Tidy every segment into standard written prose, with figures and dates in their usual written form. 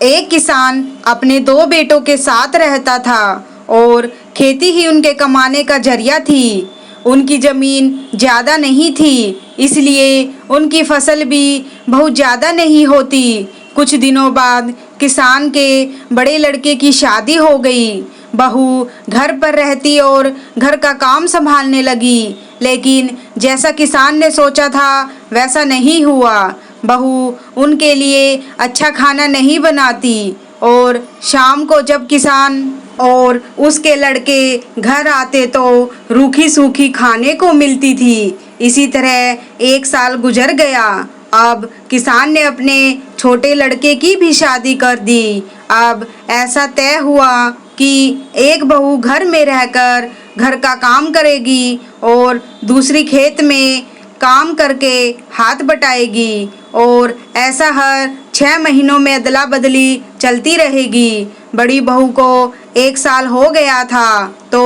एक किसान अपने दो बेटों के साथ रहता था और खेती ही उनके कमाने का जरिया थी। उनकी ज़मीन ज़्यादा नहीं थी, इसलिए उनकी फसल भी बहुत ज़्यादा नहीं होती। कुछ दिनों बाद किसान के बड़े लड़के की शादी हो गई। बहू घर पर रहती और घर का काम संभालने लगी, लेकिन जैसा किसान ने सोचा था वैसा नहीं हुआ। बहू उनके लिए अच्छा खाना नहीं बनाती और शाम को जब किसान और उसके लड़के घर आते तो रूखी सूखी खाने को मिलती थी। इसी तरह एक साल गुजर गया। अब किसान ने अपने छोटे लड़के की भी शादी कर दी। अब ऐसा तय हुआ कि एक बहू घर में रहकर घर का काम करेगी और दूसरी खेत में काम करके हाथ बटाएगी, और ऐसा हर 6 महीनों में अदला बदली चलती रहेगी। बड़ी बहू को 1 साल हो गया था तो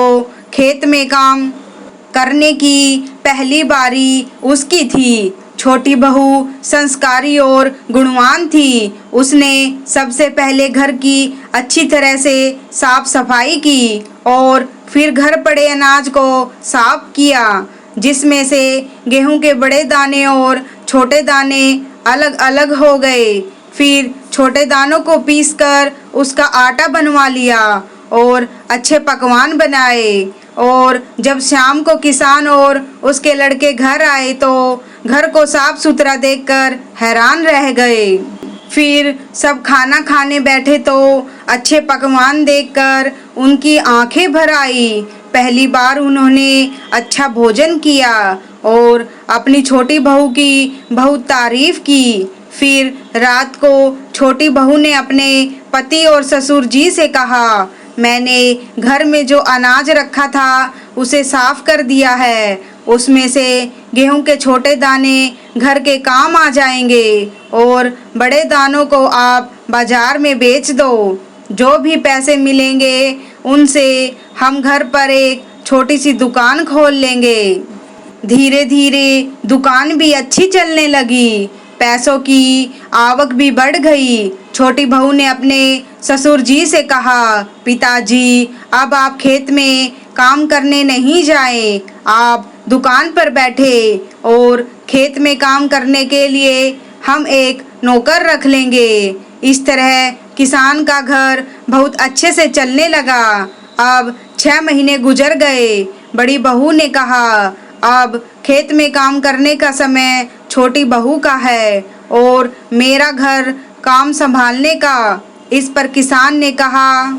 खेत में काम करने की पहली बारी उसकी थी। छोटी बहू संस्कारी और गुणवान थी। उसने सबसे पहले घर की अच्छी तरह से साफ सफाई की और फिर घर पड़े अनाज को साफ किया, जिसमें से गेहूं के बड़े दाने और छोटे दाने अलग अलग हो गए। फिर छोटे दानों को पीसकर उसका आटा बनवा लिया और अच्छे पकवान बनाए। और जब शाम को किसान और उसके लड़के घर आए तो घर को साफ सुथरा देखकर हैरान रह गए। फिर सब खाना खाने बैठे तो अच्छे पकवान देखकर उनकी आंखें भर आई। पहली बार उन्होंने अच्छा भोजन किया और अपनी छोटी बहू की बहुत तारीफ की। फिर रात को छोटी बहू ने अपने पति और ससुर जी से कहा, मैंने घर में जो अनाज रखा था उसे साफ कर दिया है। उसमें से गेहूं के छोटे दाने घर के काम आ जाएंगे और बड़े दानों को आप बाजार में बेच दो। जो भी पैसे मिलेंगे उनसे हम घर पर एक छोटी सी दुकान खोल लेंगे। धीरे धीरे दुकान भी अच्छी चलने लगी। पैसों की आवक भी बढ़ गई। छोटी बहू ने अपने ससुर जी से कहा, पिताजी अब आप खेत में काम करने नहीं जाएं, आप दुकान पर बैठे और खेत में काम करने के लिए हम एक नौकर रख लेंगे। इस तरह किसान का घर बहुत अच्छे से चलने लगा। अब 6 महीने गुजर गए। बड़ी बहू ने कहा, अब खेत में काम करने का समय छोटी बहू का है और मेरा घर काम संभालने का। इस पर किसान ने कहा,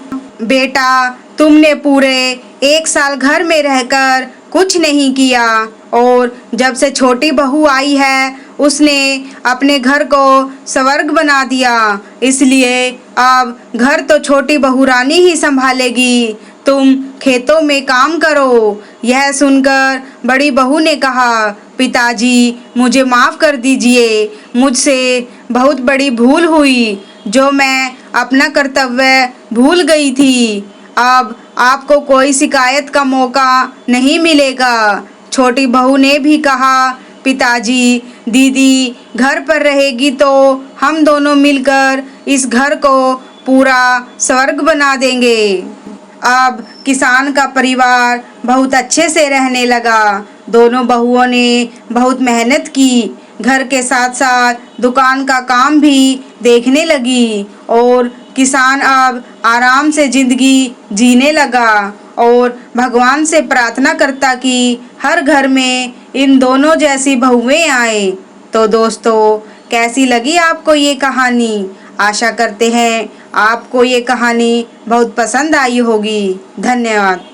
बेटा तुमने पूरे 1 साल घर में रहकर कुछ नहीं किया और जब से छोटी बहू आई है उसने अपने घर को स्वर्ग बना दिया, इसलिए अब घर तो छोटी बहू रानी ही संभालेगी। तुम खेतों में काम करो। यह सुनकर बड़ी बहू ने कहा, पिताजी मुझे माफ़ कर दीजिए, मुझसे बहुत बड़ी भूल हुई जो मैं अपना कर्तव्य भूल गई थी। अब आपको कोई शिकायत का मौका नहीं मिलेगा। छोटी बहू ने भी कहा, पिताजी दीदी घर पर रहेगी तो हम दोनों मिलकर इस घर को पूरा स्वर्ग बना देंगे। अब किसान का परिवार बहुत अच्छे से रहने लगा। दोनों बहुओं ने बहुत मेहनत की, घर के साथ साथ दुकान का काम भी देखने लगी और किसान अब आराम से ज़िंदगी जीने लगा और भगवान से प्रार्थना करता कि हर घर में इन दोनों जैसी बहुएं आए। तो दोस्तों, कैसी लगी आपको ये कहानी? आशा करते हैं आपको ये कहानी बहुत पसंद आई होगी। धन्यवाद।